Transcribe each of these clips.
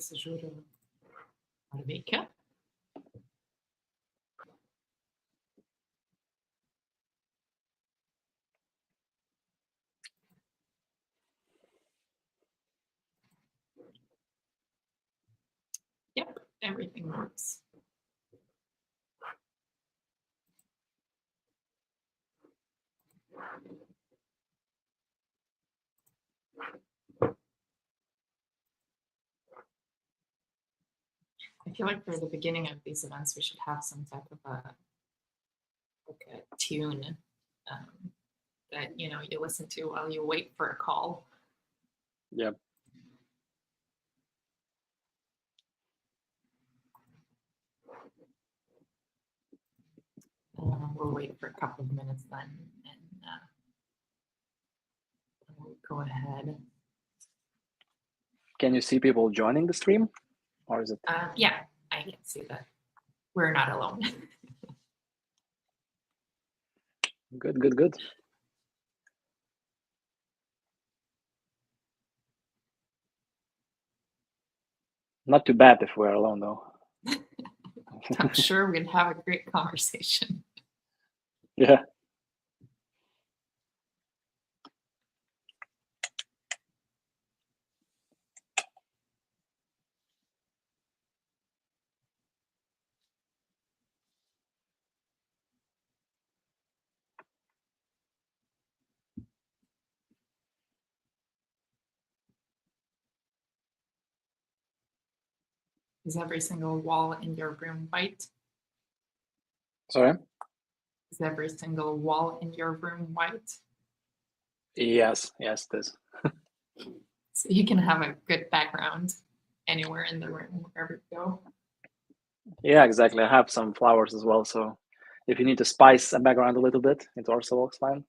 pasižiūriu, ar veikia. Yep, everything works. I feel like for the beginning of these events, we should have some type of a tune that you listen to while you wait for a call. Yep. We'll wait for a couple of minutes then, and we'll go ahead. Can you see people joining the stream, or is it? Yeah, I can see that. We're not alone. Good. Not too bad if we're alone, though. I'm sure we'd have a great conversation. Yeah. Is every single wall in your room white? Sorry? Is every single wall in your room white? Yes, it is. So you can have a good background anywhere in the room, wherever you go. Yeah, exactly. I have some flowers as well, so if you need to spice a background a little bit, it also looks fine.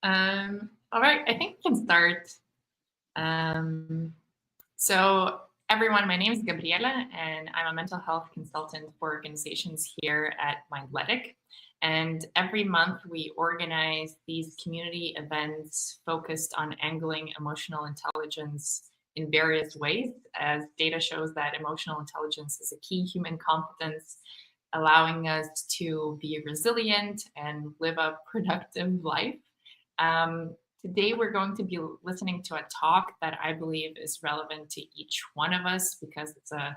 All right, I think we can start. So everyone, my name is Gabriela, and I'm a mental health consultant for organizations here at Mindletic. And every month we organize these community events focused on angling emotional intelligence in various ways, as data shows that emotional intelligence is a key human competence, allowing us to be resilient and live a productive life. Today, we're going to be listening to a talk that I believe is relevant to each one of us because it's a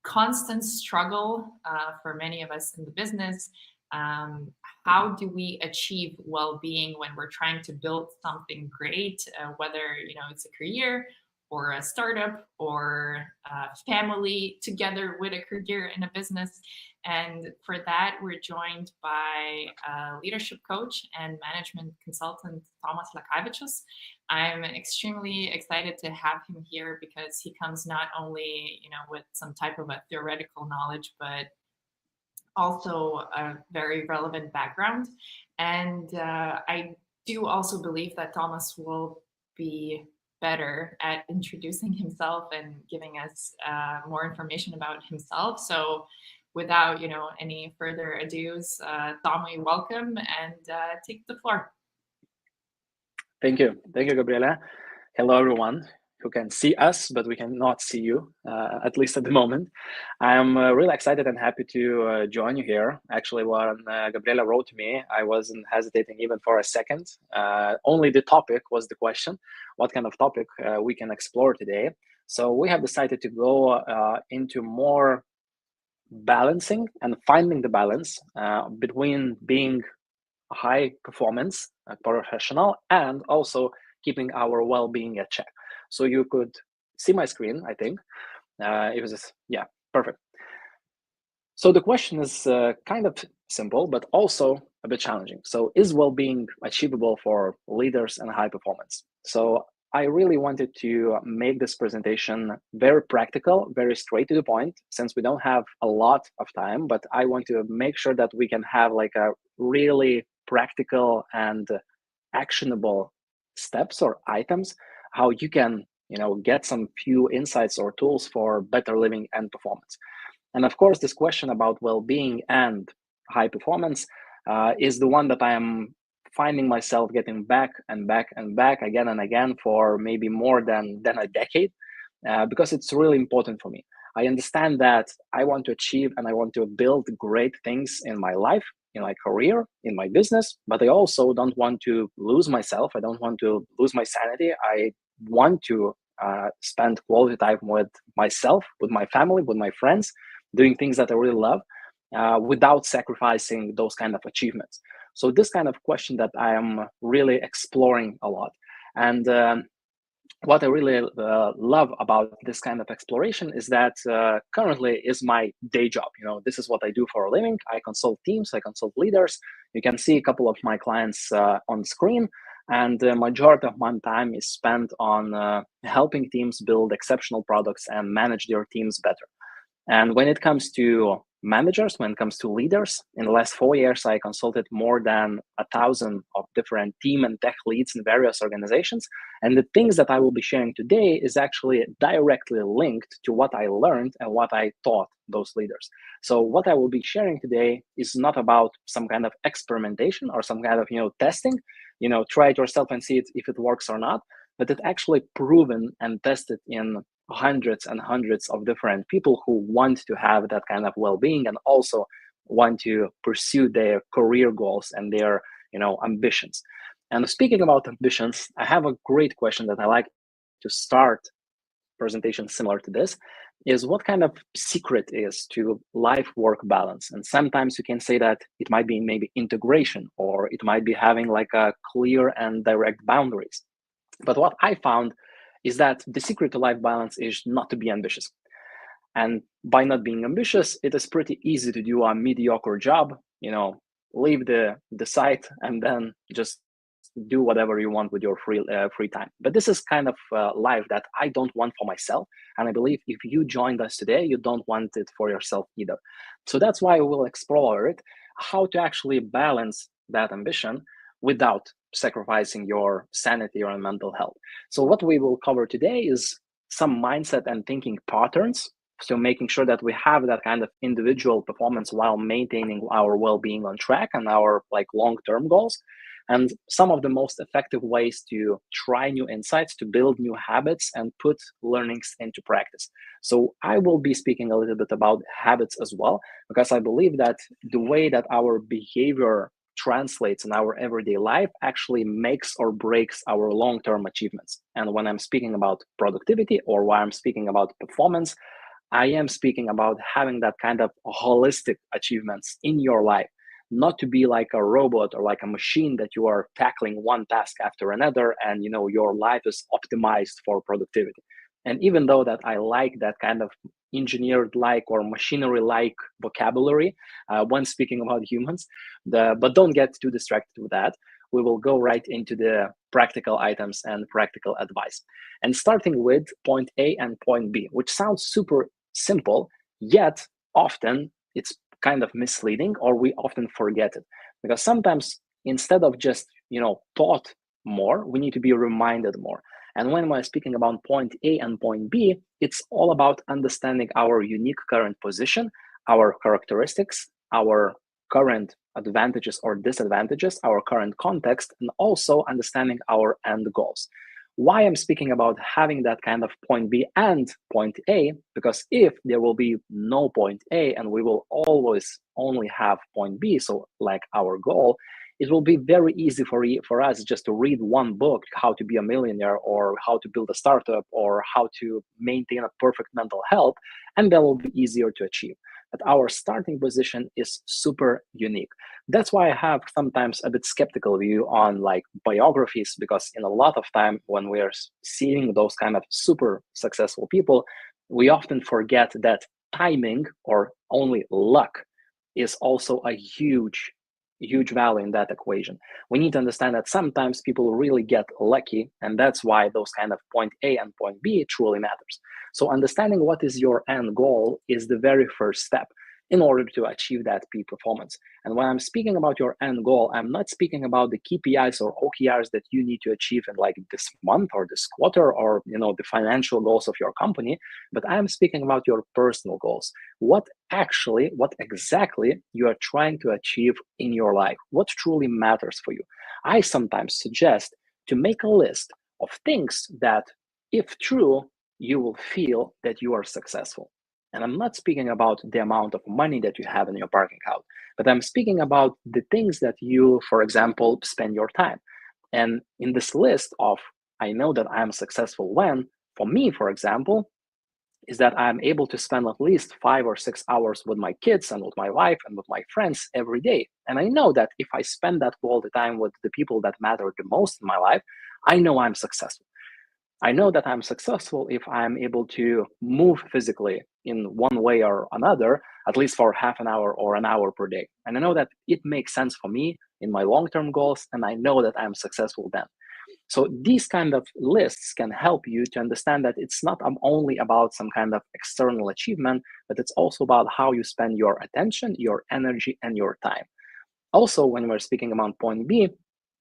constant struggle for many of us in the business. How do we achieve well-being when we're trying to build something great, whether it's a career or a startup or a family together with a career in a business? And for that, we're joined by a leadership coach and management consultant, Tomas Lekavicius. I'm extremely excited to have him here because he comes not only, with some type of a theoretical knowledge, but also a very relevant background. And I do also believe that Tomas will be better at introducing himself and giving us more information about himself. So without any further ados, Tomi, welcome and take the floor. Thank you, Gabriela. Hello, everyone who can see us, but we cannot see you, at least at the moment. I'm really excited and happy to join you here. Actually, when Gabriela wrote to me, I wasn't hesitating even for a second. Only the topic was the question, what kind of topic we can explore today. So we have decided to go into more balancing and finding the balance between being a high performance professional and also keeping our well-being at check. So you could see my screen, I think. It was just, yeah, perfect. So the question is kind of simple, but also a bit challenging. So is well-being achievable for leaders and high performance? So I really wanted to make this presentation very practical, very straight to the point, since we don't have a lot of time, but I want to make sure that we can have like a really practical and actionable steps or items, how you can, get some few insights or tools for better living and performance. And of course, this question about well-being and high performance is the one that I am finding myself getting back and back and back again and again for maybe more than a decade, because it's really important for me. I understand that I want to achieve and I want to build great things in my life, in my career, in my business, but I also don't want to lose myself. I don't want to lose my sanity. I want to spend quality time with myself, with my family, with my friends, doing things that I really love, without sacrificing those kind of achievements. So this kind of question that I am really exploring a lot. And what I really love about this kind of exploration is that currently is my day job. This is what I do for a living. I consult teams, I consult leaders. You can see a couple of my clients on screen, and the majority of my time is spent on helping teams build exceptional products and manage their teams better. And when it comes to managers, when it comes to leaders, in the last 4 years, I consulted more than 1,000 of different team and tech leads in various organizations. And the things that I will be sharing today is actually directly linked to what I learned and what I taught those leaders. So what I will be sharing today is not about some kind of experimentation or some kind of, testing, try it yourself and see if it works or not, but it actually proven and tested in hundreds and hundreds of different people who want to have that kind of well-being and also want to pursue their career goals and their ambitions. And speaking about ambitions, I have a great question that I like to start presentation similar to this, is what kind of secret is to life-work balance. And sometimes you can say that it might be maybe integration, or it might be having like a clear and direct boundaries. But what I found is that the secret to life balance is not to be ambitious. And by not being ambitious, it is pretty easy to do a mediocre job, leave the site and then just do whatever you want with your free time. But this is kind of life that I don't want for myself. And I believe if you joined us today, you don't want it for yourself either. So that's why we'll explore it, how to actually balance that ambition without sacrificing your sanity or mental health. So what we will cover today is some mindset and thinking patterns. So making sure that we have that kind of individual performance while maintaining our well-being on track and our long-term goals. And some of the most effective ways to try new insights, to build new habits and put learnings into practice. So I will be speaking a little bit about habits as well, because I believe that the way that our behavior translates in our everyday life actually makes or breaks our long-term achievements. And when I'm speaking about productivity or when I'm speaking about performance, I am speaking about having that kind of holistic achievements in your life, not to be like a robot or like a machine that you are tackling one task after another and your life is optimized for productivity. And even though that I like that kind of engineered like or machinery like vocabulary when speaking about humans, but don't get too distracted with that. We will go right into the practical items and practical advice. And starting with point A and point B, which sounds super simple, yet often it's kind of misleading, or we often forget it. Because sometimes instead of just, taught more, we need to be reminded more. And when we're speaking about point A and point B, it's all about understanding our unique current position, our characteristics, our current advantages or disadvantages, our current context, and also understanding our end goals. Why I'm speaking about having that kind of point B and point A, because if there will be no point A and we will always only have point B, so like our goal, it will be very easy for us just to read one book, how to be a millionaire or how to build a startup or how to maintain a perfect mental health, and that will be easier to achieve. But our starting position is super unique. That's why I have sometimes a bit skeptical view on biographies, because in a lot of time when we are seeing those kind of super successful people, we often forget that timing or only luck is also a huge value in that equation. We need to understand that sometimes people really get lucky, and that's why those kind of point A and point B truly matters. So understanding what is your end goal is the very first step. in order to achieve that peak performance. And when I'm speaking about your end goal, I'm not speaking about the KPIs or OKRs that you need to achieve in like this month or this quarter, or the financial goals of your company, but I'm speaking about your personal goals. What exactly you are trying to achieve in your life? What truly matters for you? I sometimes suggest to make a list of things that, if true, you will feel that you are successful. And I'm not speaking about the amount of money that you have in your bank account, but I'm speaking about the things that you, for example, spend your time. And in this list of, I know that I'm successful when, for me, for example, is that I'm able to spend at least 5 or 6 hours with my kids and with my wife and with my friends every day. And I know that if I spend that quality time with the people that matter the most in my life, I know I'm successful. I know that I'm successful if I'm able to move physically in one way or another, at least for half an hour or an hour per day. And I know that it makes sense for me in my long-term goals, and I know that I'm successful then. So these kind of lists can help you to understand that it's not only about some kind of external achievement, but it's also about how you spend your attention, your energy, and your time. Also, when we're speaking about point B,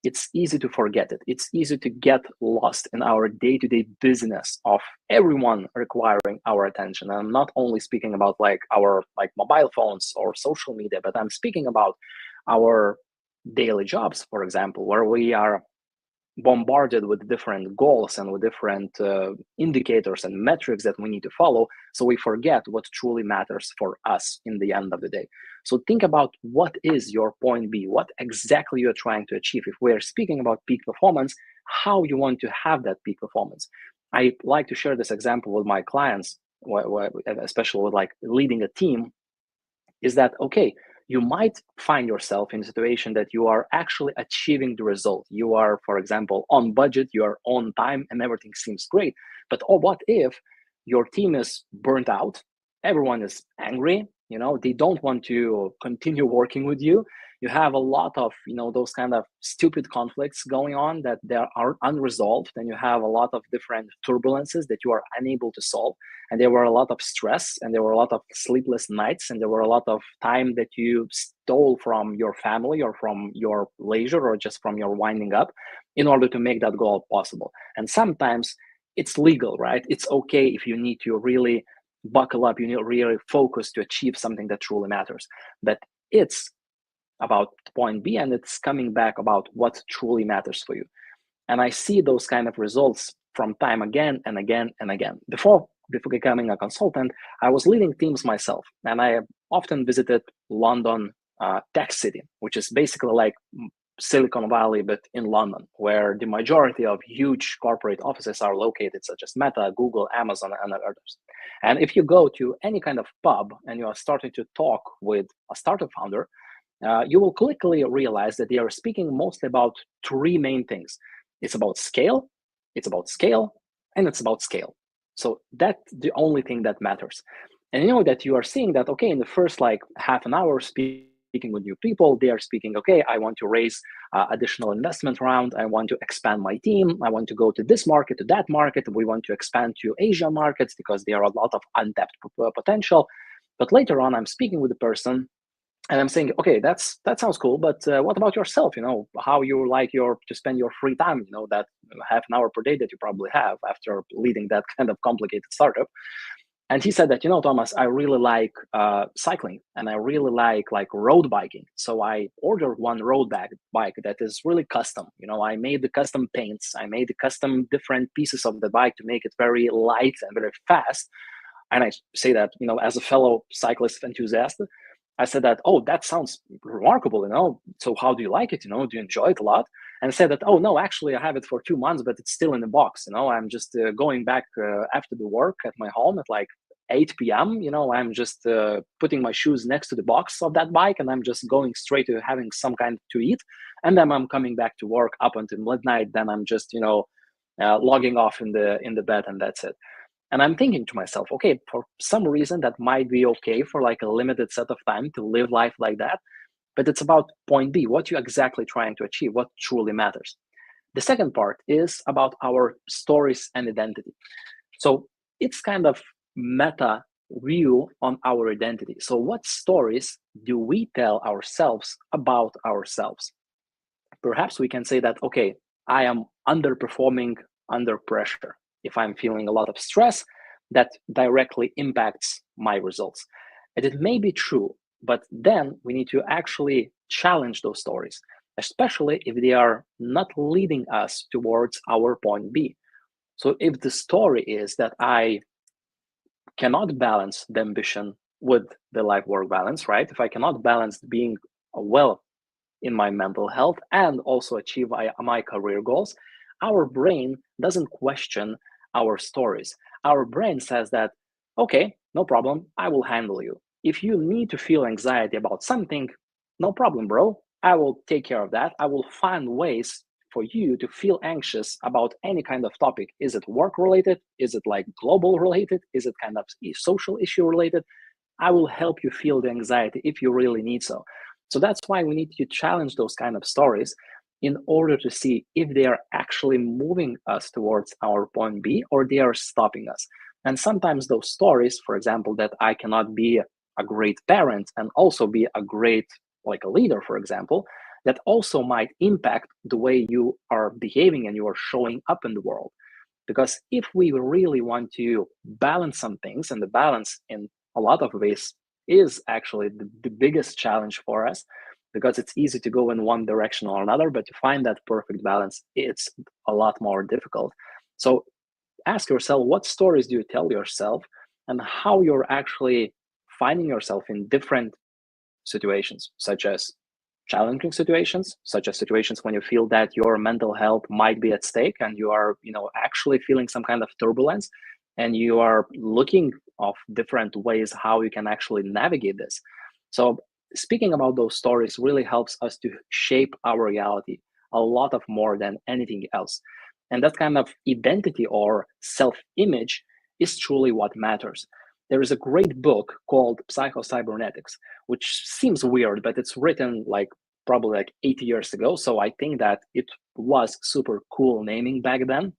it's easy to forget it. It's easy to get lost in our day-to-day business of everyone requiring our attention. And I'm not only speaking about our mobile phones or social media, but I'm speaking about our daily jobs, for example, where we are bombarded with different goals and with different indicators and metrics that we need to follow, so we forget what truly matters for us in the end of the day. So think about, what is your point B? What exactly you're trying to achieve? If we're speaking about peak performance, how you want to have that peak performance. I like to share this example with my clients, especially with leading a team, is that, okay, you might find yourself in a situation that you are actually achieving the result. You are, for example, on budget, you are on time, and everything seems great. But what if your team is burnt out? Everyone is angry, they don't want to continue working with you. You have a lot of, those kind of stupid conflicts going on that they are unresolved, and you have a lot of different turbulences that you are unable to solve. And there were a lot of stress, and there were a lot of sleepless nights, and there were a lot of time that you stole from your family or from your leisure or just from your winding up in order to make that goal possible. And sometimes it's legal, right? It's okay if you need to really buckle up, you need to really focus to achieve something that truly matters. But it's about point B, and it's coming back about what truly matters for you. And I see those kind of results from time again and again and again. Before becoming a consultant, I was leading teams myself, and I often visited London, Tech City, which is basically like Silicon Valley, but in London, where the majority of huge corporate offices are located, such as Meta, Google, Amazon, and others. And if you go to any kind of pub and you are starting to talk with a startup founder, you will quickly realize that they are speaking mostly about three main things. It's about scale, and it's about scale. So that's the only thing that matters. And that you are seeing that, okay, in the first half an hour speaking with new people, they are speaking, okay, I want to raise additional investment round. I want to expand my team. I want to go to this market, to that market. We want to expand to Asia markets because there are a lot of untapped potential. But later on, I'm speaking with the person and I'm saying, okay, that sounds cool, but what about yourself? How you like to spend your free time? That half an hour per day that you probably have after leading that kind of complicated startup. And he said that, Thomas, I really like cycling, and I really like road biking. So I ordered one road bike that is really custom. I made the custom paints, I made the custom different pieces of the bike to make it very light and very fast. And I say that, as a fellow cyclist enthusiast, I said that, oh, that sounds remarkable, so how do you like it? Do you enjoy it a lot? And I said that, oh, no, actually, I have it for 2 months, but it's still in the box. I'm just going back after the work at my home at 8 p.m. I'm just putting my shoes next to the box of that bike, and I'm just going straight to having some kind to eat. And then I'm coming back to work up until midnight. Then I'm just, logging off in the bed, and that's it. And I'm thinking to myself, okay, for some reason that might be okay for a limited set of time to live life like that. But it's about point B, what you're exactly trying to achieve, what truly matters. The second part is about our stories and identity. So it's kind of meta view on our identity. So what stories do we tell ourselves about ourselves? Perhaps we can say that, okay, I am underperforming under pressure. If I'm feeling a lot of stress, that directly impacts my results. And it may be true, but then we need to actually challenge those stories, especially if they are not leading us towards our point B. So if the story is that I cannot balance the ambition with the life work balance, right? If I cannot balance being well in my mental health and also achieve my career goals, our brain doesn't question our stories. Our brain says that, okay, no problem, I will handle you. If you need to feel anxiety about something, no problem, bro. I will take care of that. I will find ways for you to feel anxious about any kind of topic. Is it work related? Is it like global related? Is it kind of social issue related? I will help you feel the anxiety if you really need so. So that's why we need to challenge those kind of stories in order to see if they are actually moving us towards our point B or they are stopping us. And sometimes those stories, for example, that I cannot be a great parent and also be a great, like a leader, for example, that also might impact the way you are behaving and you are showing up in the world. Because if we really want to balance some things, and the balance in a lot of ways is actually the biggest challenge for us, because it's easy to go in one direction or another, but to find that perfect balance, it's a lot more difficult. So ask yourself, what stories do you tell yourself and how you're actually finding yourself in different situations, such as challenging situations, such as situations when you feel that your mental health might be at stake and you are, actually feeling some kind of turbulence, and you are looking of different ways how you can actually navigate this. So speaking about those stories really helps us to shape our reality a lot of more than anything else. And that kind of identity or self-image is truly what matters. There is a great book called Psycho-Cybernetics, which seems weird, but it's written like probably like 80 years ago. So I think that it was super cool naming back then.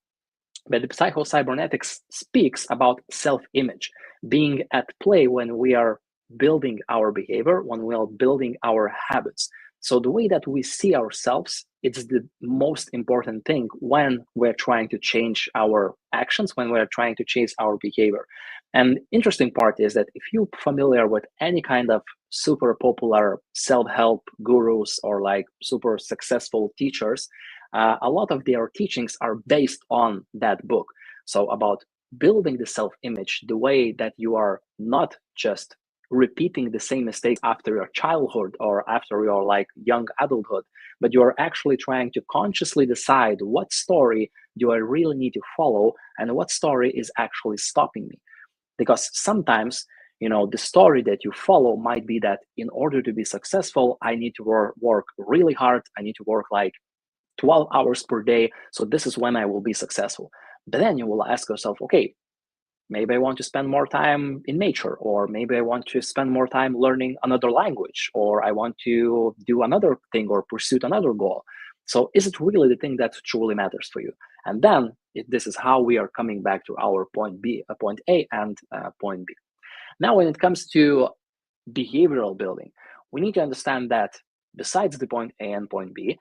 But the Psycho-Cybernetics speaks about self-image being at play when we are building our behavior, when we are building our habits. So the way that we see ourselves, it's the most important thing when we're trying to change our actions, when we're trying to change our behavior. And interesting part is that if you're familiar with any kind of super popular self-help gurus or like super successful teachers, a lot of their teachings are based on that book. So about building the self-image, the way that you are not just repeating the same mistakes after your childhood or after your like young adulthood, but you are actually trying to consciously decide what story do I really need to follow and what story is actually stopping me. Because sometimes, the story that you follow might be that in order to be successful, I need to work really hard. I need to work like 12 hours per day. So this is when I will be successful. But then you will ask yourself, okay, maybe I want to spend more time in nature, or maybe I want to spend more time learning another language, or I want to do another thing or pursue another goal. So is it really the thing that truly matters for you? And then this is how we are coming back to our point A and point B. Now, when it comes to behavioral building, we need to understand that besides the point A and point B,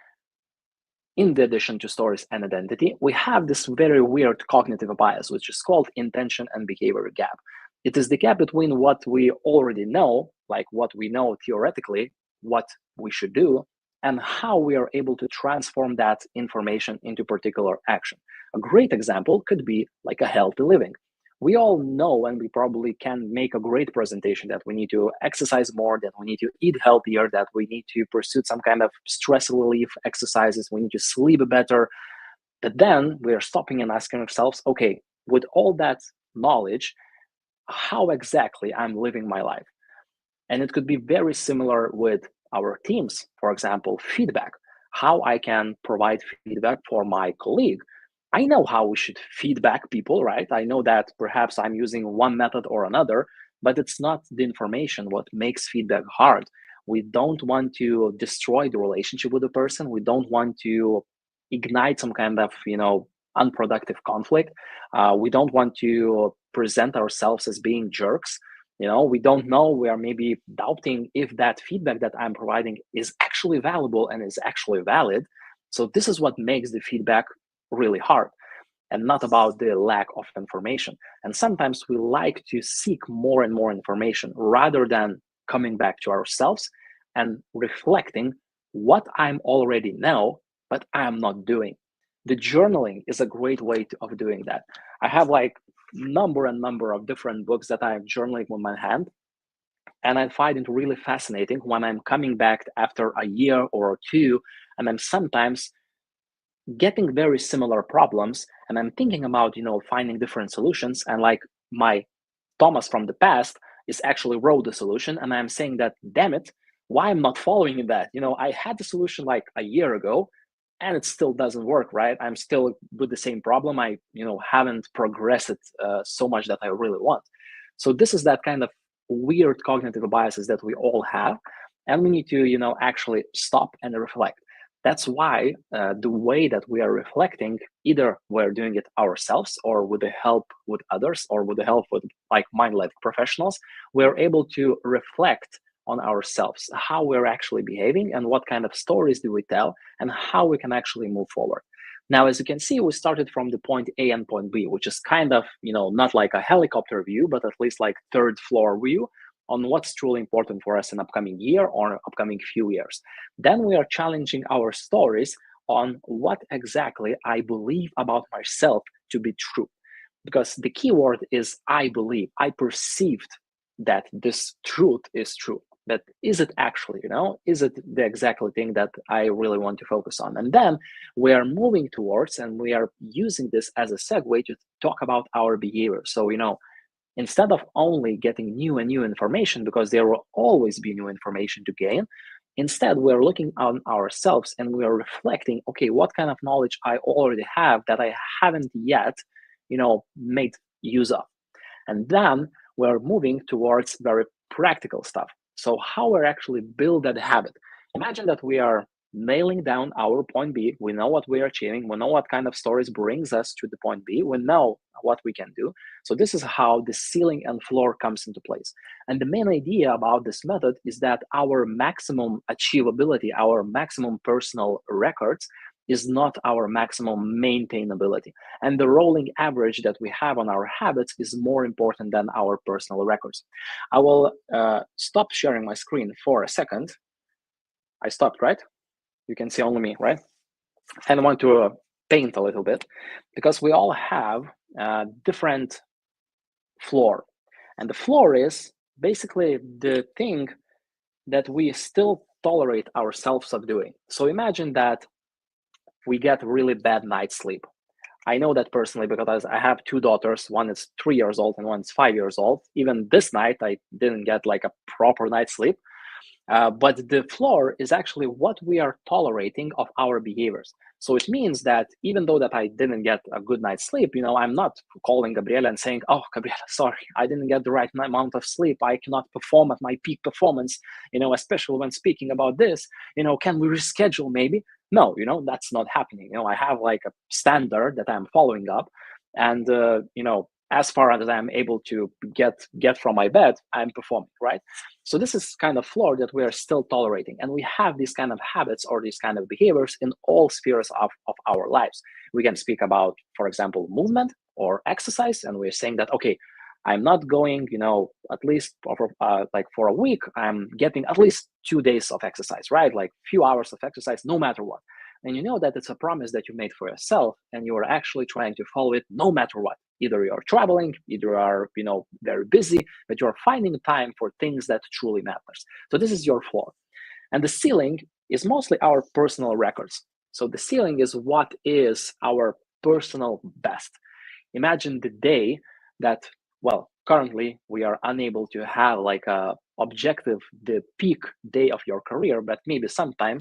in addition to stories and identity, we have this very weird cognitive bias, which is called intention and behavior gap. It is the gap between what we already know, like what we know theoretically, what we should do, and how we are able to transform that information into particular action. A great example could be like a healthy living. We all know, and we probably can make a great presentation, that we need to exercise more, that we need to eat healthier, that we need to pursue some kind of stress relief exercises, we need to sleep better. But then we are stopping and asking ourselves, okay, with all that knowledge, how exactly I'm living my life? And it could be very similar with our teams. For example, feedback, how I can provide feedback for my colleague. I know how we should feedback people, right? I know that perhaps I'm using one method or another, but it's not the information what makes feedback hard. We don't want to destroy the relationship with the person. We don't want to ignite some kind of, unproductive conflict. We don't want to present ourselves as being jerks. We don't know. We are maybe doubting if that feedback that I'm providing is actually valuable and is actually valid. So this is what makes the feedback really hard, and not about the lack of information. And sometimes we like to seek more and more information rather than coming back to ourselves and reflecting what I'm already know, but I'm not doing. The journaling is a great way of doing that. I have like number of different books that I'm journaling with my hand, and I find it really fascinating when I'm coming back after a year or two, and I'm sometimes getting very similar problems, and I'm thinking about finding different solutions, and like my Thomas from the past is actually wrote the solution, and I'm saying that, damn it, why I'm not following that? I had the solution like a year ago, and it still doesn't work, right? I'm still with the same problem. I haven't progressed so much that I really want. So this is that kind of weird cognitive biases that we all have, and we need to actually stop and reflect. That's why the way that we are reflecting, either we're doing it ourselves or with the help with others or with the help with like mind-led professionals, we're able to reflect on ourselves, how we're actually behaving and what kind of stories do we tell and how we can actually move forward. Now, as you can see, we started from the point A and point B, which is kind of, not like a helicopter view, but at least like third floor view on what's truly important for us in upcoming year or upcoming few years. Then we are challenging our stories on what exactly I believe about myself to be true. Because the key word is I believe. I perceived that this truth is true. But is it actually, is it the exactly thing that I really want to focus on? And then we are moving towards, and we are using this as a segue to talk about our behavior. So, instead of only getting new and new information, because there will always be new information to gain, instead we're looking on ourselves and we are reflecting, okay, what kind of knowledge I already have that I haven't yet, made use of. And then we're moving towards very practical stuff. So how we're actually build that habit. Imagine that we are nailing down our point B. We know what we are achieving. We know what kind of stories brings us to the point B. We know what we can do. So this is how the ceiling and floor comes into place. And the main idea about this method is that our maximum achievability, our maximum personal records is not our maximum maintainability. And the rolling average that we have on our habits is more important than our personal records. I will stop sharing my screen for a second. I stopped, right? You can see only me, right? And I want to paint a little bit, because we all have a different floor. And the floor is basically the thing that we still tolerate ourselves of doing. So imagine that we get really bad night's sleep. I know that personally because I have two daughters. One is 3 years old and one is 5 years old. Even this night, I didn't get like a proper night's sleep. But the floor is actually what we are tolerating of our behaviors. So it means that even though that I didn't get a good night's sleep, I'm not calling Gabriela and saying, oh, Gabriela, sorry, I didn't get the right amount of sleep. I cannot perform at my peak performance, especially when speaking about this, can we reschedule maybe? No, that's not happening. I have like a standard that I'm following up, and, as far as I'm able to get from my bed, I'm performing, right? So this is kind of floor that we are still tolerating. And we have these kind of habits or these kind of behaviors in all spheres of our lives. We can speak about, for example, movement or exercise. And we're saying that, okay, I'm not going, at least for a week, I'm getting at least 2 days of exercise, right? Like few hours of exercise, no matter what. And that it's a promise that you made for yourself, and you are actually trying to follow it no matter what. Either you're traveling, either you are, very busy, but you're finding time for things that truly matters. So this is your floor. And the ceiling is mostly our personal records. So the ceiling is what is our personal best. Imagine the day that, well, currently we are unable to have like a objective, the peak day of your career, but maybe sometime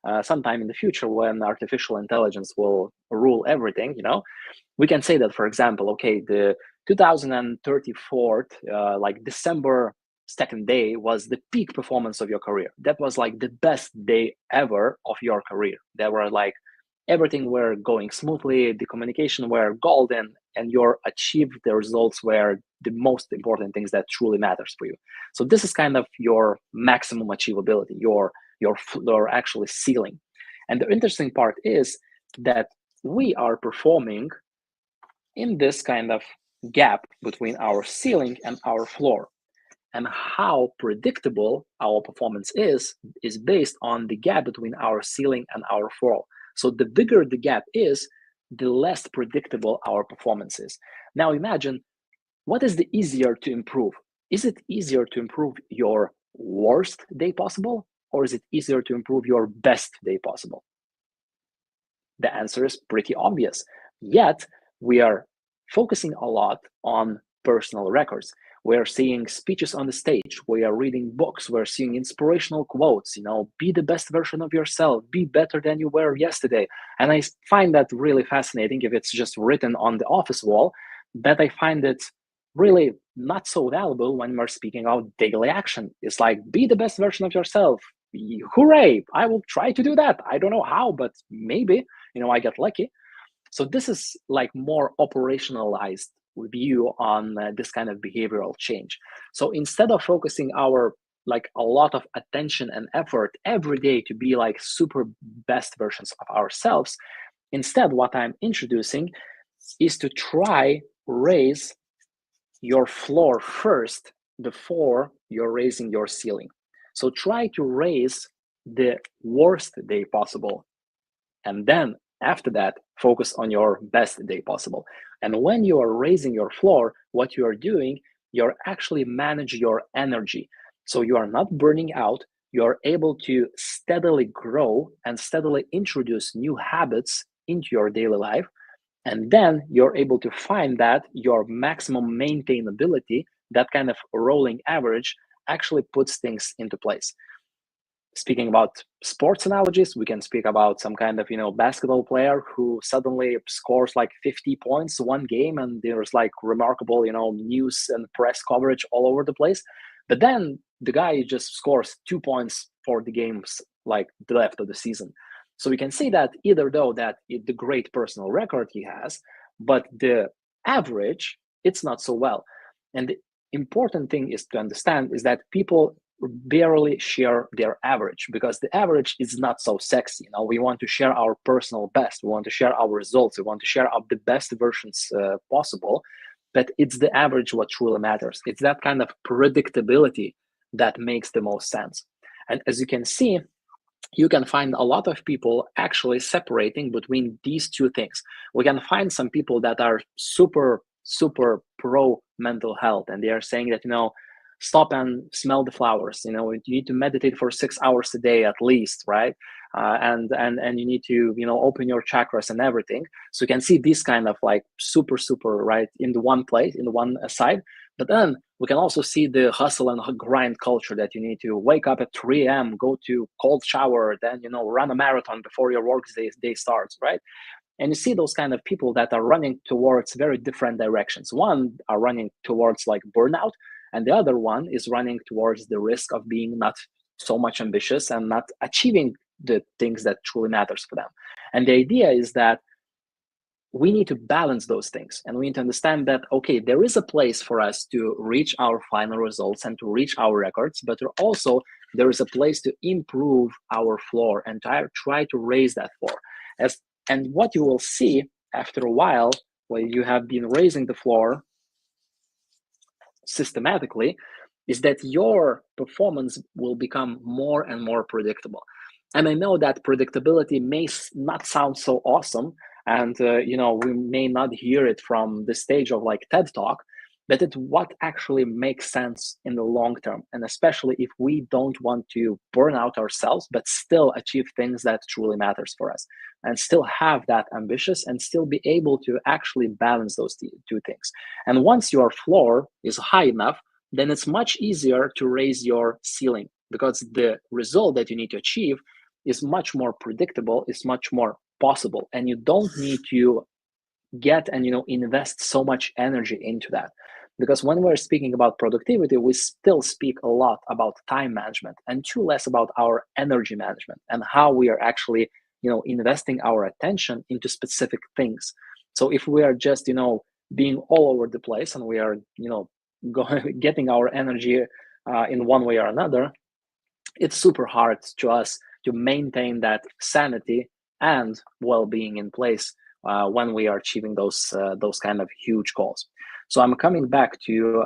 in the future when artificial intelligence will rule everything, we can say that, for example, okay, the 2034, like December 2nd day was the peak performance of your career. That was like the best day ever of your career. There were like everything were going smoothly, the communication were golden, and you achieved the results were the most important things that truly matters for you. So this is kind of your maximum achievability, your actually ceiling. And the interesting part is that we are performing in this kind of gap between our ceiling and our floor. And how predictable our performance is based on the gap between our ceiling and our floor. So the bigger the gap is, the less predictable our performance is. Now imagine, what is the easier to improve? Is it easier to improve your worst day possible, or is it easier to improve your best day possible? The answer is pretty obvious. Yet we are focusing a lot on personal records. We are seeing speeches on the stage. We are reading books. We're seeing inspirational quotes, be the best version of yourself, be better than you were yesterday. And I find that really fascinating if it's just written on the office wall, but I find it really not so valuable when we're speaking about daily action. It's like, be the best version of yourself. Hooray, I will try to do that. I don't know how, but maybe, I get lucky. So this is like more operationalized view on this kind of behavioral change. So instead of focusing our a lot of attention and effort every day to be like super best versions of ourselves, instead what I'm introducing is to try raise your floor first before you're raising your ceiling. So try to raise the worst day possible, and then after that, focus on your best day possible. And when you are raising your floor, what you are doing, you're actually manage your energy. So you are not burning out. You're able to steadily grow and steadily introduce new habits into your daily life. And then you're able to find that your maximum maintainability, that kind of rolling average, actually puts things into place. Speaking about sports analogies, we can speak about some kind of, basketball player who suddenly scores like 50 points one game, and there's like remarkable, news and press coverage all over the place. But then the guy just scores 2 points for the games like left of the season. So we can see that either though that the great personal record he has, but the average, it's not so well. And the important thing is to understand is that people barely share their average, because the average is not so sexy. We want to share our personal best. We want to share our results. We want to share the best versions possible. But it's the average what truly matters. It's that kind of predictability that makes the most sense. And as you can see, you can find a lot of people actually separating between these two things. We can find some people that are super pro mental health, and they are saying that, stop and smell the flowers. You need to meditate for 6 hours a day at least, right? And you need to, open your chakras and everything. So you can see this kind of like super right in the one place, in the one side. But then we can also see the hustle and grind culture that you need to wake up at 3 a.m., go to cold shower, then, run a marathon before your work day starts, right? And you see those kind of people that are running towards very different directions. One are running towards like burnout, and the other one is running towards the risk of being not so much ambitious and not achieving the things that truly matters for them. And the idea is that we need to balance those things, and we need to understand that, okay, there is a place for us to reach our final results and to reach our records, but also there is a place to improve our floor and try to raise that floor. And what you will see after a while, when you have been raising the floor systematically, is that your performance will become more and more predictable. And I know that predictability may not sound so awesome, and we may not hear it from the stage of like TED Talk, but it's what actually makes sense in the long term. And especially if we don't want to burn out ourselves, but still achieve things that truly matters for us, and still have that ambitious and still be able to actually balance those two things. And once your floor is high enough, then it's much easier to raise your ceiling, because the result that you need to achieve is much more predictable, is much more possible, and you don't need to get and invest so much energy into that. Because when we're speaking about productivity, we still speak a lot about time management and too less about our energy management and how we are actually investing our attention into specific things. So if we are just being all over the place, and we are, getting our energy in one way or another, it's super hard to us to maintain that sanity and well-being in place when we are achieving those kind of huge goals. So I'm coming back to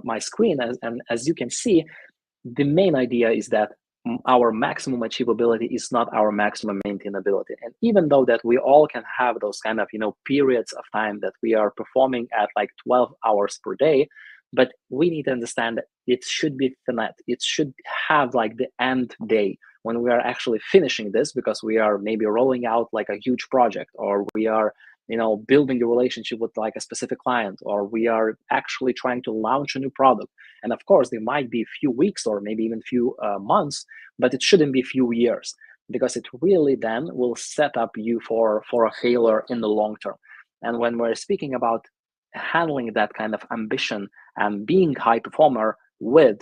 my screen, and as you can see, the main idea is that our maximum achievability is not our maximum maintainability. And even though that we all can have those kind of periods of time that we are performing at like 12 hours per day, but we need to understand that it should be finite. It should have like the end day when we are actually finishing this, because we are maybe rolling out like a huge project, or we are building a relationship with like a specific client, or we are actually trying to launch a new product. And of course, there might be a few weeks or maybe even few months, but it shouldn't be few years, because it really then will set up you for a failure in the long term. And when we're speaking about handling that kind of ambition and being high performer with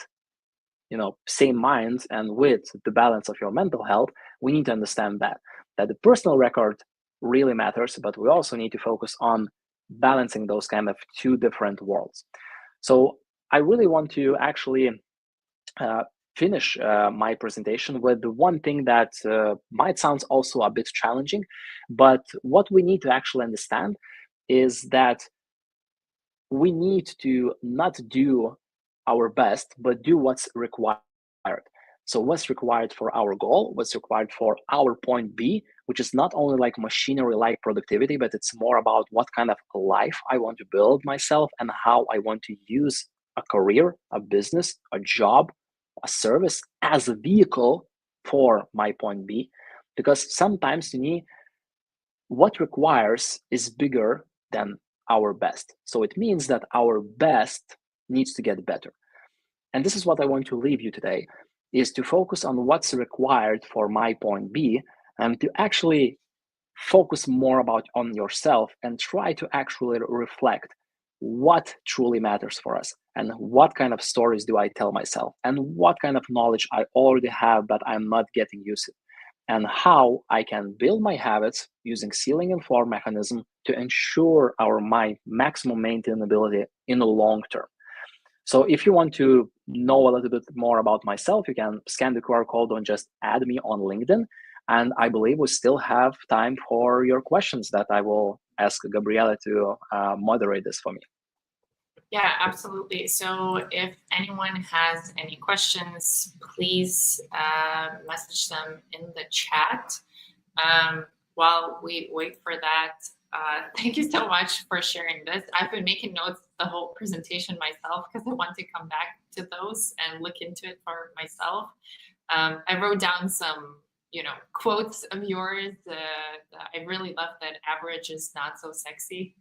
same minds and with the balance of your mental health, we need to understand that the personal record really matters, but we also need to focus on balancing those kind of two different worlds. So I really want to actually finish my presentation with the one thing that might sound also a bit challenging, but what we need to actually understand is that we need to not do our best, but do what's required. So what's required for our goal, what's required for our point B, which is not only like machinery-like productivity, but it's more about what kind of life I want to build myself and how I want to use a career, a business, a job, a service as a vehicle for my point B. Because sometimes what requires is bigger than our best. So it means that our best needs to get better. And this is what I want to leave you today, is to focus on what's required for my point B, and to actually focus more on yourself and try to actually reflect what truly matters for us, and what kind of stories do I tell myself, and what kind of knowledge I already have but I'm not getting used to, and how I can build my habits using ceiling and floor mechanism to ensure my maximum maintainability in the long term. So if you want to know a little bit more about myself, you can scan the QR code and just add me on LinkedIn. And I believe we still have time for your questions that I will ask Gabriela to moderate this for me. Yeah, absolutely. So if anyone has any questions, please message them in the chat. While we wait for that, thank you so much for sharing this. I've been making notes the whole presentation myself because I want to come back to those and look into it for myself. I wrote down some, quotes of yours. I really love that average is not so sexy,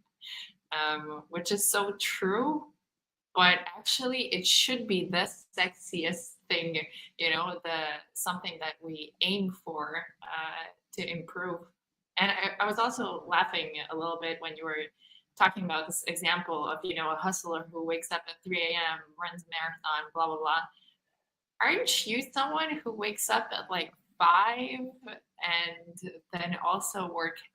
which is so true. But actually, it should be the sexiest thing, something that we aim for to improve. And I was also laughing a little bit when you were talking about this example of, a hustler who wakes up at 3 a.m., runs a marathon, blah, blah, blah. Aren't you someone who wakes up at like 5 and then also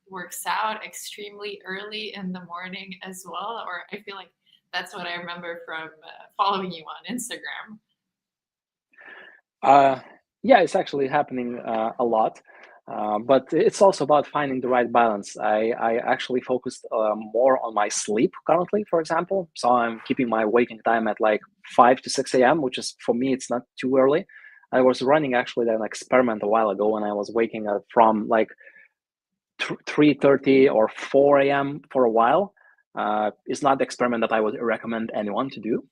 works out extremely early in the morning as well? Or I feel like that's what I remember from following you on Instagram. Yeah, it's actually happening a lot. But it's also about finding the right balance. I actually focused more on my sleep currently, for example. So I'm keeping my waking time at like 5 to 6 a.m., which is, for me, it's not too early. I was running actually an experiment a while ago when I was waking up from like 3:30 or 4 a.m. for a while. It's not the experiment that I would recommend anyone to do,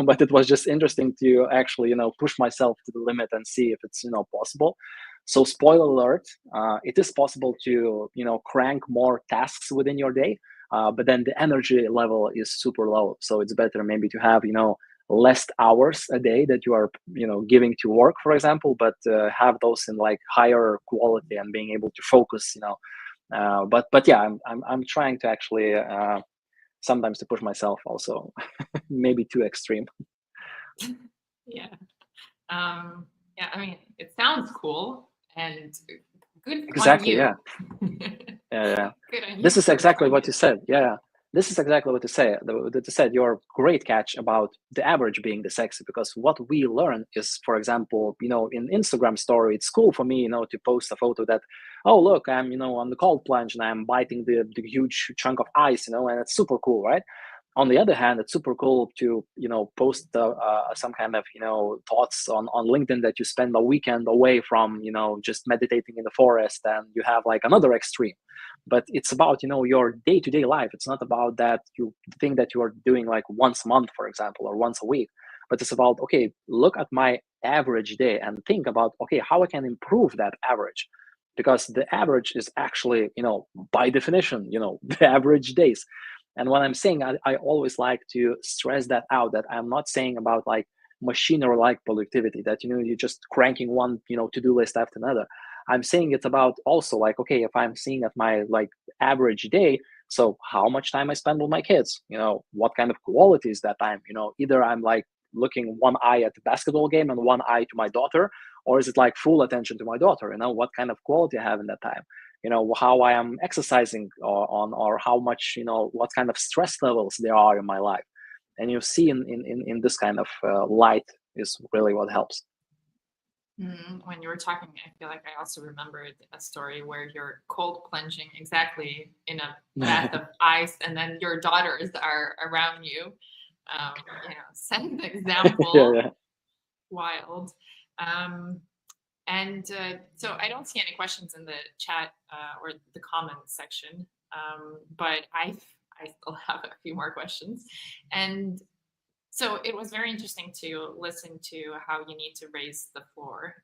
but it was just interesting to actually, push myself to the limit and see if it's, possible. So spoiler alert, it is possible to, crank more tasks within your day, but then the energy level is super low. So it's better maybe to have, less hours a day that you are, giving to work, for example, but have those in like higher quality and being able to focus, but yeah, I'm trying to actually sometimes to push myself also, maybe too extreme. Yeah. Yeah, I mean, it sounds cool and good. Exactly. Yeah. Good on you. This is exactly what you said. Yeah. this is exactly what you say. What you said, your great catch about the average being the sexy, because what we learn is, for example, in Instagram story, it's cool for me, to post a photo that, oh, look, I'm, on the cold plunge and I'm biting the huge chunk of ice, and it's super cool, right? On the other hand, it's super cool to post some kind of thoughts on LinkedIn that you spend a weekend away from just meditating in the forest, and you have like another extreme. But it's about your day-to-day life. It's not about that you think that you are doing like once a month, for example, or once a week, but it's about, okay, look at my average day and think about, okay, how I can improve that average, because the average is actually by definition the average days. And what I'm saying, I always like to stress that out, that I'm not saying about like machinery like productivity, that you're just cranking one to-do list after another. I'm saying it's about also like, okay, if I'm seeing at my like average day, so how much time I spend with my kids, what kind of quality is that time, either I'm like looking one eye at the basketball game and one eye to my daughter, or is it like full attention to my daughter, what kind of quality I have in that time, how I am exercising, or how much, what kind of stress levels there are in my life. And you see in this kind of light is really what helps. When you were talking, I feel like I also remembered a story where you're cold plunging exactly in a bath of ice, and then your daughters are around you. Setting the example. Yeah. Wild. And so I don't see any questions in the chat or the comments section, but I still have a few more questions. And so it was very interesting to listen to how you need to raise the floor.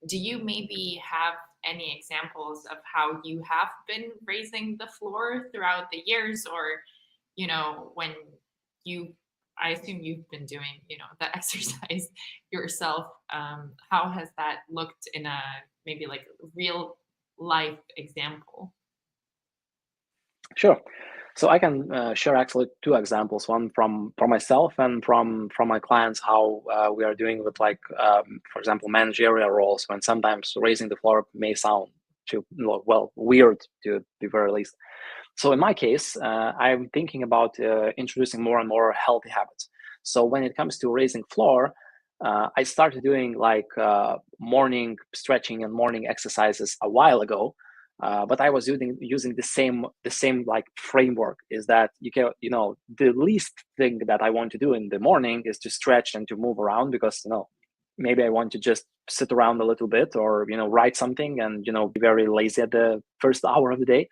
Do you maybe have any examples of how you have been raising the floor throughout the years, or, when I assume you've been doing, the exercise yourself. How has that looked in a maybe like real life example? Sure. So I can share actually two examples, one from myself and from my clients, how we are doing with like, for example, managerial roles, when sometimes raising the floor may sound weird, to the very least. So in my case, I'm thinking about introducing more and more healthy habits. So when it comes to raising floor, I started doing like morning stretching and morning exercises a while ago. But I was using the same like framework, is that the least thing that I want to do in the morning is to stretch and to move around, because maybe I want to just sit around a little bit, or write something, and be very lazy at the first hour of the day.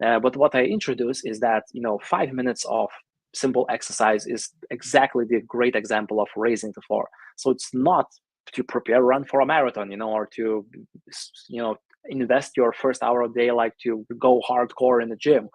But what I introduce is that 5 minutes of simple exercise is exactly the great example of raising the floor. So it's not to prepare run for a marathon, or to invest your first hour of the day like to go hardcore in the gym.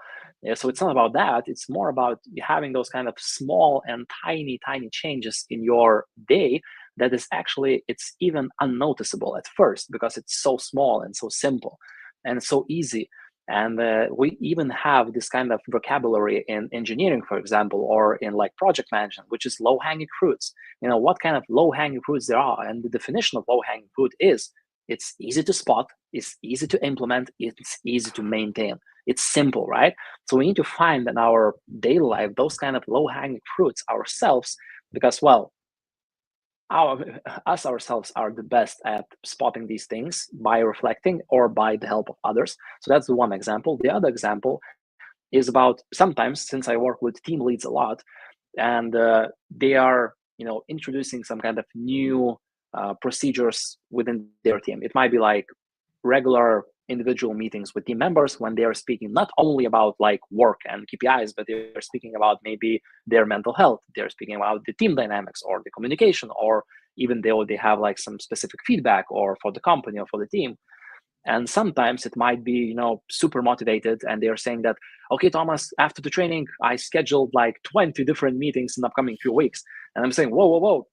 So it's not about that. It's more about having those kind of small and tiny changes in your day that is actually, it's even unnoticeable at first, because it's so small and so simple and so easy. And we even have this kind of vocabulary in engineering, for example, or in like project management, which is low-hanging fruits. What kind of low-hanging fruits there are, and the definition of low-hanging fruit is, it's easy to spot, it's easy to implement, it's easy to maintain. It's simple, right? So we need to find in our daily life those kind of low-hanging fruits ourselves, because, well, us ourselves are the best at spotting these things by reflecting or by the help of others. So that's the one example. The other example is about, sometimes, since I work with team leads a lot, and they are introducing some kind of new procedures within their team. It might be like regular individual meetings with team members, when they are speaking not only about like work and KPIs, but they're speaking about maybe their mental health, they're speaking about the team dynamics or the communication, or even though they have like some specific feedback or for the company or for the team. And sometimes it might be super motivated, and they're saying that, okay, Thomas, after the training I scheduled like 20 different meetings in the upcoming few weeks. And I'm saying, whoa,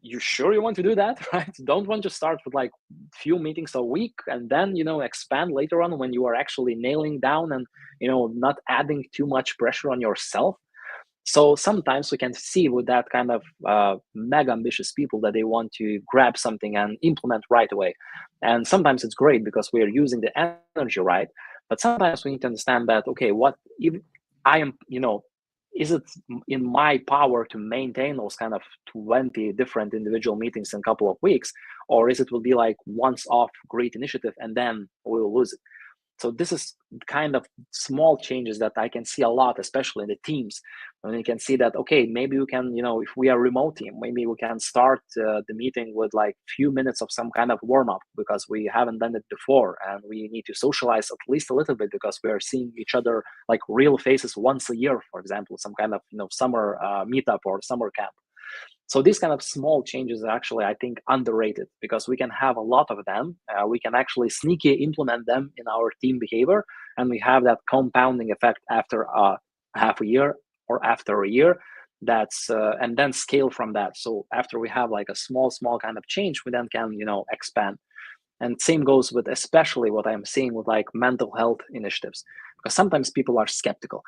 you sure you want to do that? Right? Don't want to start with like few meetings a week and then expand later on, when you are actually nailing down and not adding too much pressure on yourself. So sometimes we can see with that kind of mega ambitious people that they want to grab something and implement right away. And sometimes it's great because we are using the energy right. But sometimes we need to understand that, okay, what if I am, is it in my power to maintain those kind of 20 different individual meetings in a couple of weeks, or is it will be like once off great initiative and then we will lose it? So this is kind of small changes that I can see a lot, especially in the teams. And you can see that, okay, maybe we can, if we are a remote team, maybe we can start the meeting with like few minutes of some kind of warm up because we haven't done it before. And we need to socialize at least a little bit because we are seeing each other like real faces once a year, for example, some kind of, summer meetup or summer camp. So these kind of small changes are actually, I think, underrated because we can have a lot of them. We can actually sneaky implement them in our team behavior, and we have that compounding effect after half a year or after a year. That's and then scale from that. So after we have like a small kind of change, we then can expand. And same goes with especially what I'm seeing with like mental health initiatives, because sometimes people are skeptical.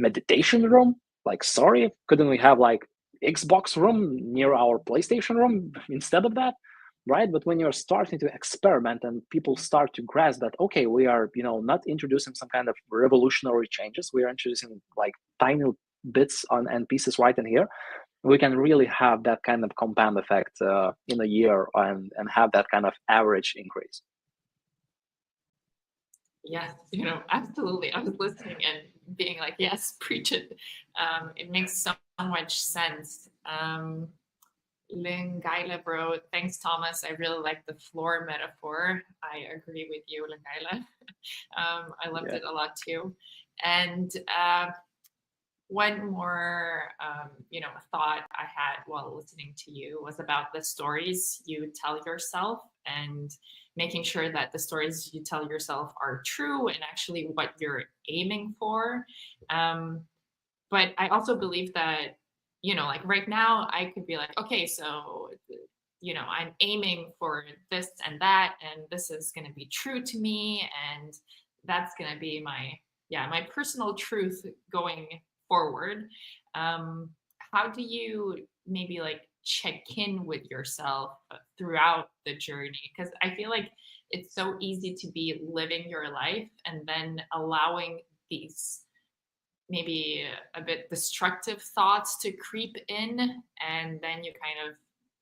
Meditation room, like sorry, couldn't we have like Xbox room near our PlayStation room instead of that, right? But when you're starting to experiment and people start to grasp that, okay, we are, not introducing some kind of revolutionary changes, we are introducing like tiny bits on and pieces right in here, we can really have that kind of compound effect in a year and have that kind of average increase. Yes, absolutely. I was listening and being like, yes, preach it. It makes so much sense. Lingaila, bro. Thanks, Thomas. I really like the floor metaphor. I agree with you, Lingaila. I loved it a lot too. And one more, thought I had while listening to you was about the stories you tell yourself and making sure that the stories you tell yourself are true and actually what you're aiming for. But I also believe that, like right now I could be like, okay, so, I'm aiming for this and that, and this is going to be true to me. And that's going to be my personal truth going forward. How do you maybe like check in with yourself throughout the journey? Because I feel like it's so easy to be living your life and then allowing these maybe a bit destructive thoughts to creep in, and then you kind of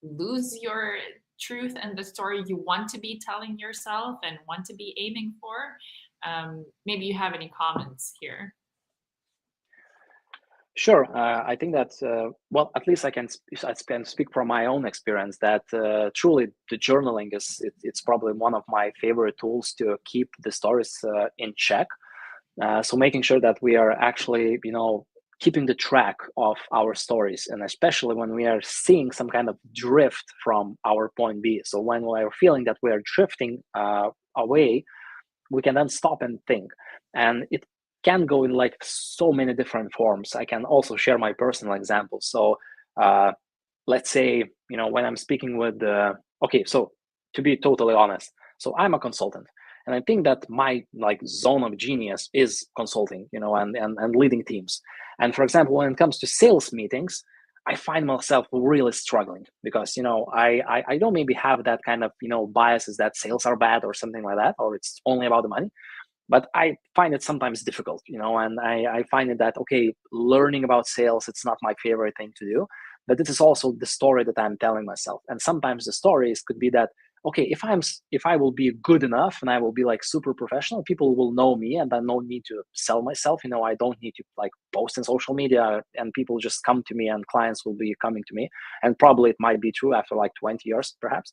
lose your truth and the story you want to be telling yourself and want to be aiming for. Maybe you have any comments here. Sure. I think that, at least I can speak from my own experience that truly the journaling it's probably one of my favorite tools to keep the stories in check. So making sure that we are actually, keeping the track of our stories, and especially when we are seeing some kind of drift from our point B. So when we are feeling that we are drifting away, we can then stop and think. And it can go in like so many different forms. I can also share my personal example. So let's say, when I'm speaking with, so to be totally honest, so I'm a consultant. And I think that my like zone of genius is consulting, and leading teams. And for example, when it comes to sales meetings, I find myself really struggling because, I don't maybe have that kind of, biases that sales are bad or something like that, or it's only about the money. But I find it sometimes difficult, and I find it that, okay, learning about sales, it's not my favorite thing to do. But this is also the story that I'm telling myself. And sometimes the stories could be that, okay, if I will be good enough and I will be like super professional, people will know me and I don't need to sell myself. I don't need to like post in social media and people just come to me and clients will be coming to me. And probably it might be true after like 20 years, perhaps.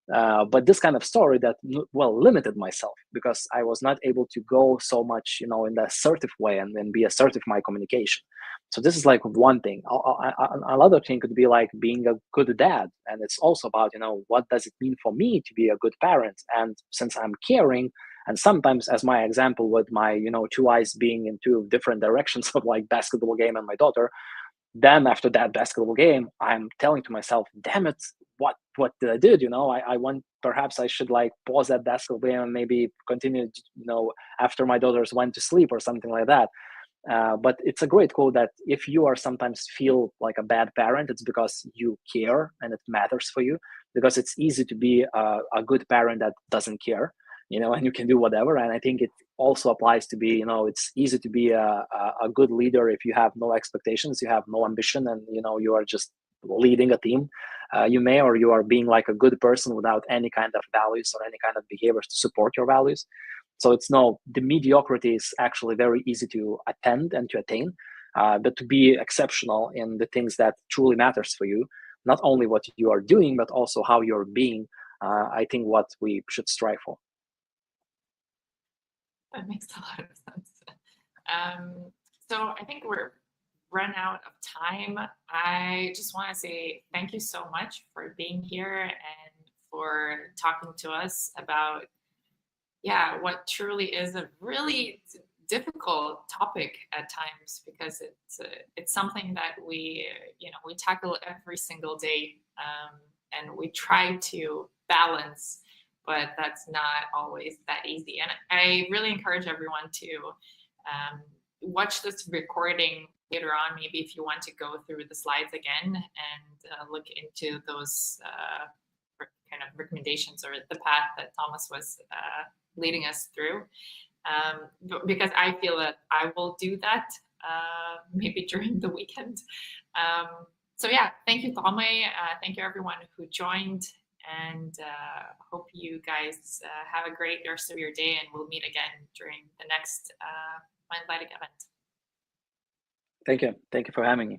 But this kind of story that limited myself because I was not able to go so much in the assertive way and be assertive in my communication. So this is like one thing. Another thing could be like being a good dad, and it's also about what does it mean for me to be a good parent. And since I'm caring, and sometimes as my example with my two eyes being in two different directions of like basketball game and my daughter, then after that basketball game, I'm telling to myself, damn it, what did I do? I want, perhaps I should like pause that basketball game and maybe continue, after my daughters went to sleep or something like that. But it's a great quote that if you are sometimes feel like a bad parent, it's because you care and it matters for you, because it's easy to be a good parent that doesn't care, and you can do whatever. And I think it also applies to be, it's easy to be a good leader if you have no expectations, you have no ambition, and you are just leading a team. Or you are being like a good person without any kind of values or any kind of behaviors to support your values. So the mediocrity is actually very easy to attend and to attain, but to be exceptional in the things that truly matters for you, not only what you are doing, but also how you're being, I think what we should strive for. That makes a lot of sense. So I think we're run out of time. I just want to say thank you so much for being here and for talking to us about, what truly is a really difficult topic at times, because it's something that we tackle every single day, and we try to balance, but that's not always that easy. And I really encourage everyone to watch this recording later on, maybe if you want to go through the slides again and look into those kind of recommendations or the path that Tomas was leading us through, because I feel that I will do that maybe during the weekend. So thank you, Tomas. Thank you everyone who joined, and hope you guys have a great rest of your day, and we'll meet again during the next Mindletic event. Thank you. Thank you for having me.